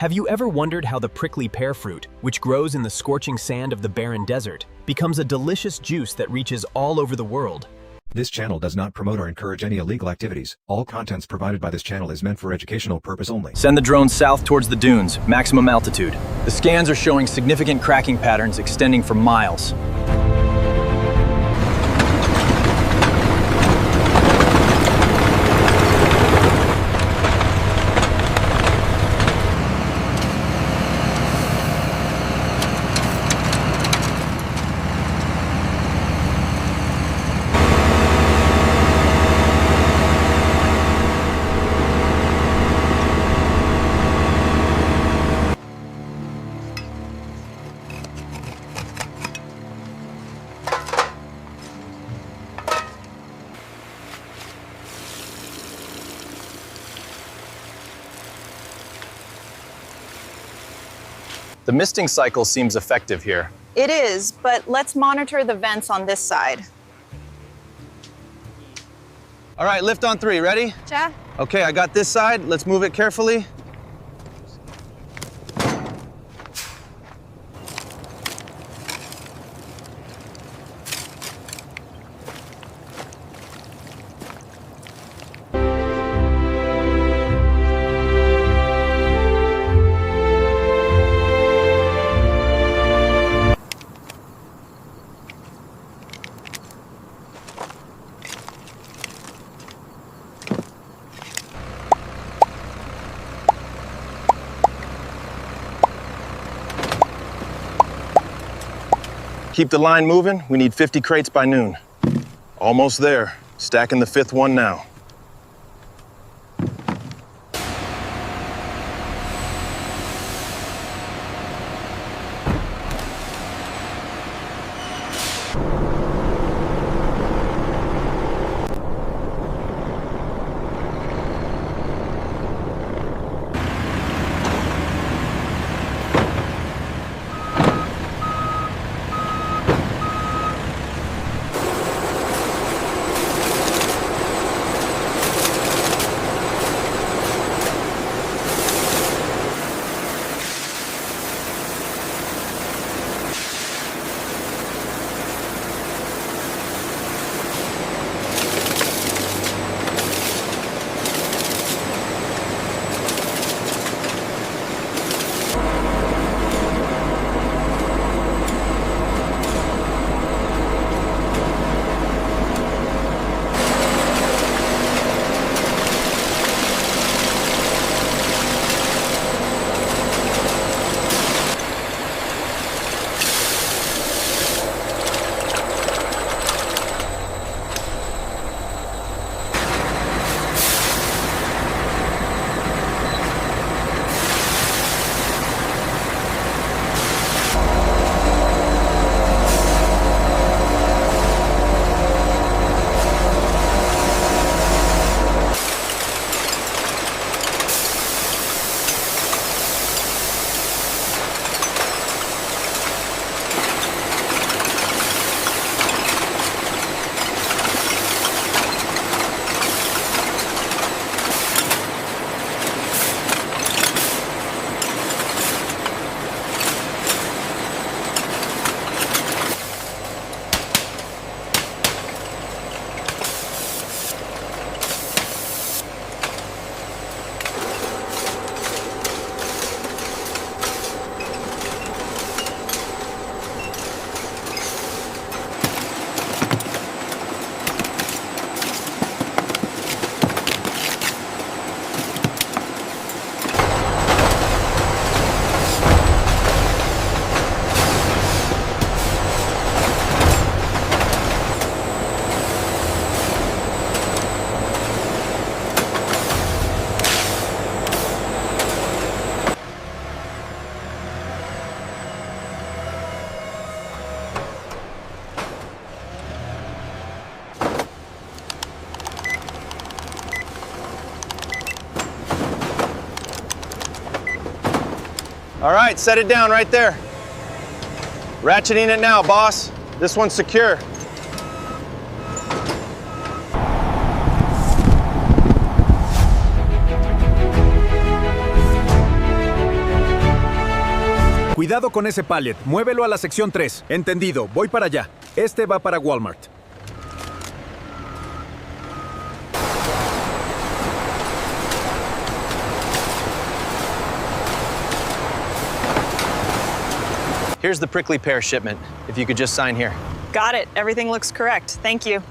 Have you ever wondered how the prickly pear fruit, which grows in the scorching sand of the barren desert, becomes a delicious juice that reaches all over the world? This channel does not promote or encourage any illegal activities. All contents provided by this channel is meant for educational purpose only. Send the drone south towards the dunes, maximum altitude. The scans are showing significant cracking patterns extending for miles. The misting cycle seems effective here. It is, but let's monitor the vents on this side. All right, lift on 3, ready? Ja. Okay, I got this side. Let's move it carefully. Keep the line moving. We need 50 crates by noon. Almost there. Stacking the 5th one now. All right, set it down right there. Ratcheting it now, boss. This one's secure. Cuidado con ese pallet. Muévelo a la sección 3. Entendido. Voy para allá. Este va para Walmart. Here's the prickly pear shipment. If you could just sign here. Got it. Everything looks correct. Thank you.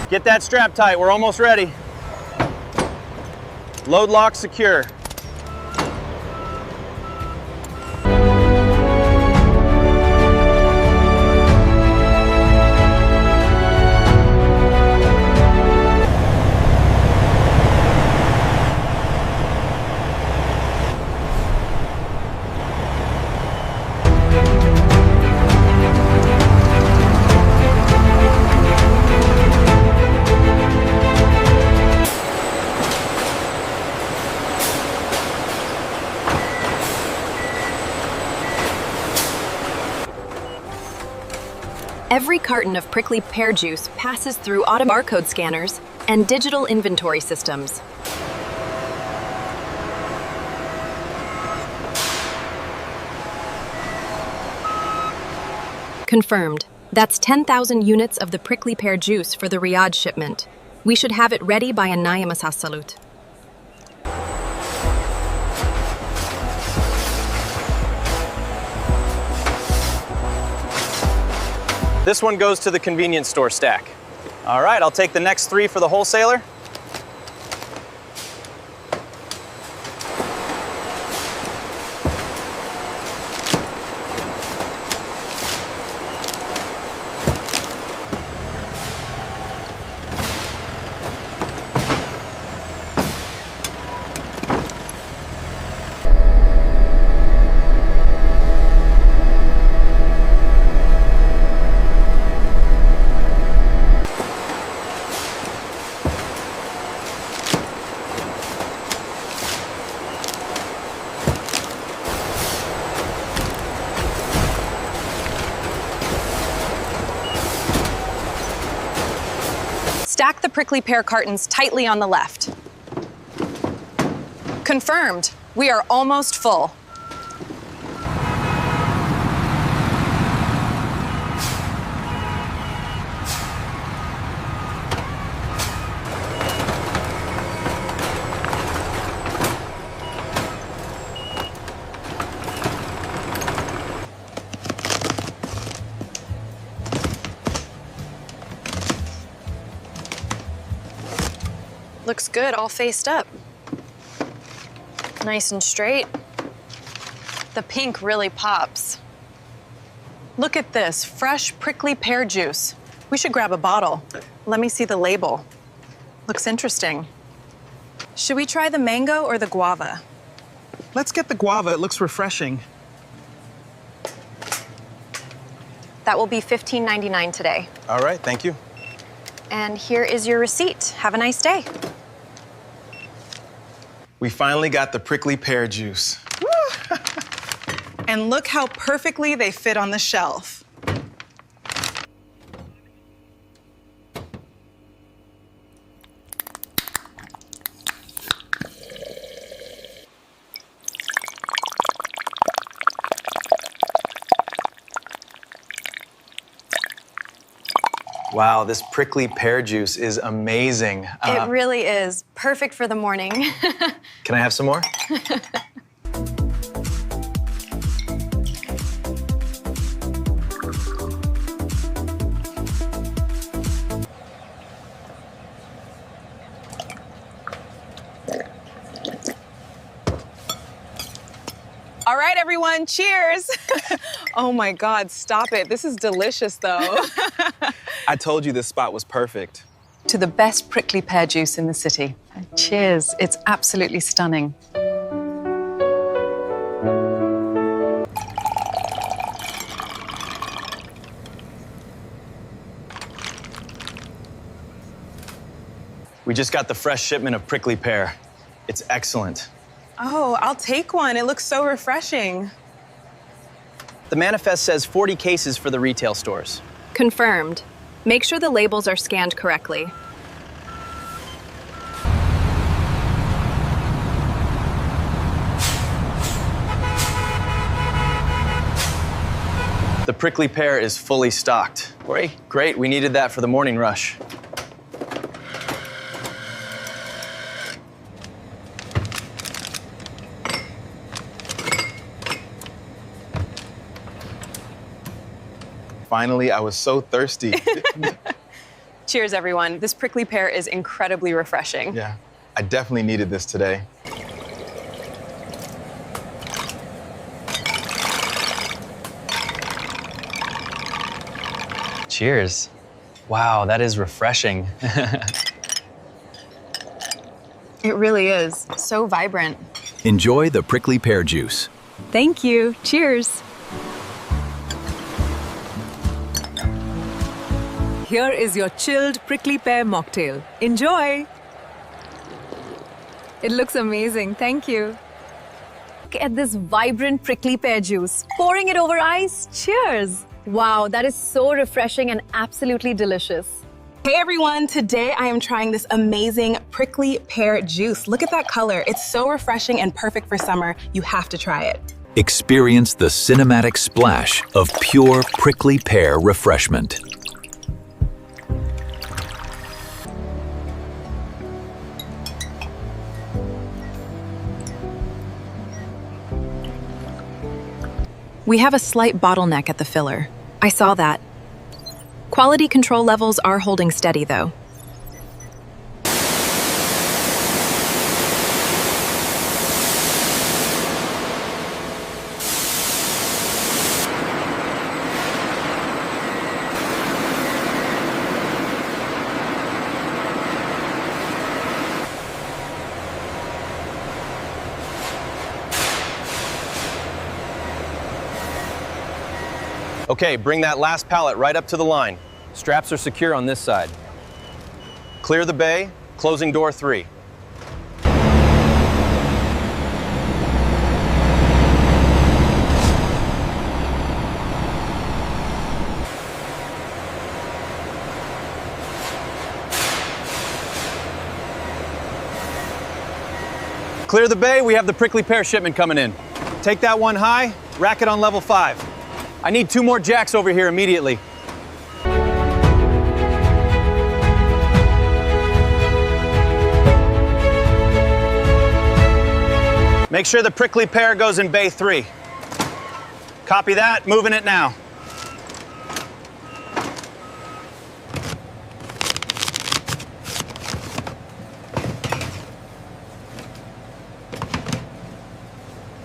Get that strap tight, we're almost ready. Load lock secure. Every carton of prickly pear juice passes through automatic barcode scanners and digital inventory systems. Confirmed. That's 10,000 units of the prickly pear juice for the Riyadh shipment. We should have it ready by Anaya Masas Salut. This one goes to the convenience store stack. All right, I'll take the next 3 for the wholesaler. Stack the prickly pear cartons tightly on the left. Confirmed. We are almost full. Looks good, all faced up. Nice and straight. The pink really pops. Look at this, fresh prickly pear juice. We should grab a bottle. Let me see the label. Looks interesting. Should we try the mango or the guava? Let's get the guava, it looks refreshing. That will be $15.99 today. All right, thank you. And here is your receipt. Have a nice day. We finally got the prickly pear juice. And look how perfectly they fit on the shelf. Wow, this prickly pear juice is amazing. It really is. Perfect for the morning. Can I have some more? All right, everyone, cheers. Oh my God, stop it. This is delicious, though. I told you this spot was perfect. To the best prickly pear juice in the city. Cheers. It's absolutely stunning. We just got the fresh shipment of prickly pear. It's excellent. Oh, I'll take one. It looks so refreshing. The manifest says 40 cases for the retail stores. Confirmed. Make sure the labels are scanned correctly. The prickly pear is fully stocked. Great, we needed that for the morning rush. Finally, I was so thirsty. Cheers, everyone. This prickly pear is incredibly refreshing. Yeah, I definitely needed this today. Cheers. Wow, that is refreshing. It really is. So vibrant. Enjoy the prickly pear juice. Thank you. Cheers. Here is your chilled prickly pear mocktail. Enjoy! It looks amazing. Thank you. Look at this vibrant prickly pear juice. Pouring it over ice. Cheers. Wow, that is so refreshing and absolutely delicious. Hey, everyone. Today, I am trying this amazing prickly pear juice. Look at that color. It's so refreshing and perfect for summer. You have to try it. Experience the cinematic splash of pure prickly pear refreshment. We have a slight bottleneck at the filler. I saw that. Quality control levels are holding steady, though. Okay, bring that last pallet right up to the line. Straps are secure on this side. Clear the bay, closing door 3. Clear the bay, we have the prickly pear shipment coming in. Take that one high, rack it on level 5. I need 2 more jacks over here immediately. Make sure the prickly pear goes in bay 3. Copy that, moving it now.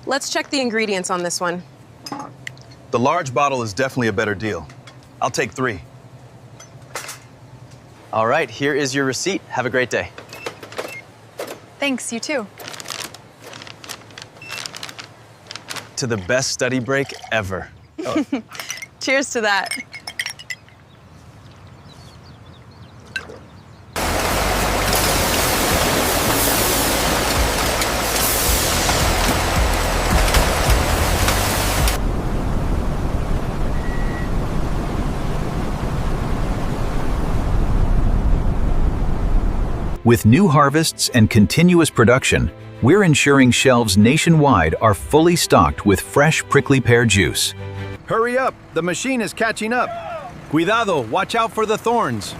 Let's check the ingredients on this one. The large bottle is definitely a better deal. I'll take 3. All right, here is your receipt. Have a great day. Thanks, you too. To the best study break ever. Oh. Cheers to that. With new harvests and continuous production, we're ensuring shelves nationwide are fully stocked with fresh prickly pear juice. Hurry up! The machine is catching up. Cuidado, watch out for the thorns.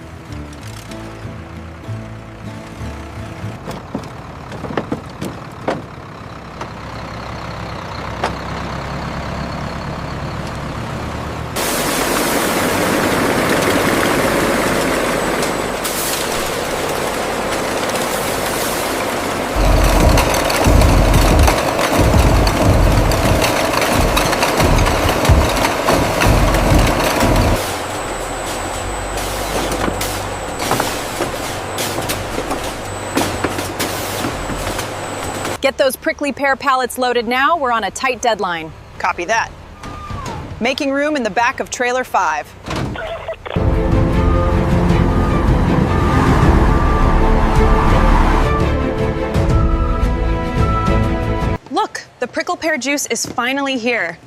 Get those prickly pear pallets loaded now. We're on a tight deadline. Copy that. Making room in the back of trailer 5. Look, the prickle pear juice is finally here.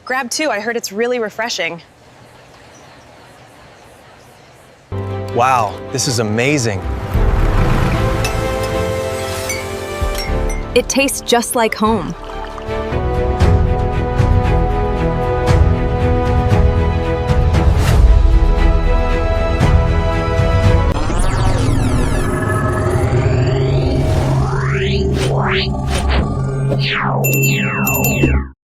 Grab 2, I heard it's really refreshing. Wow, this is amazing. It tastes just like home.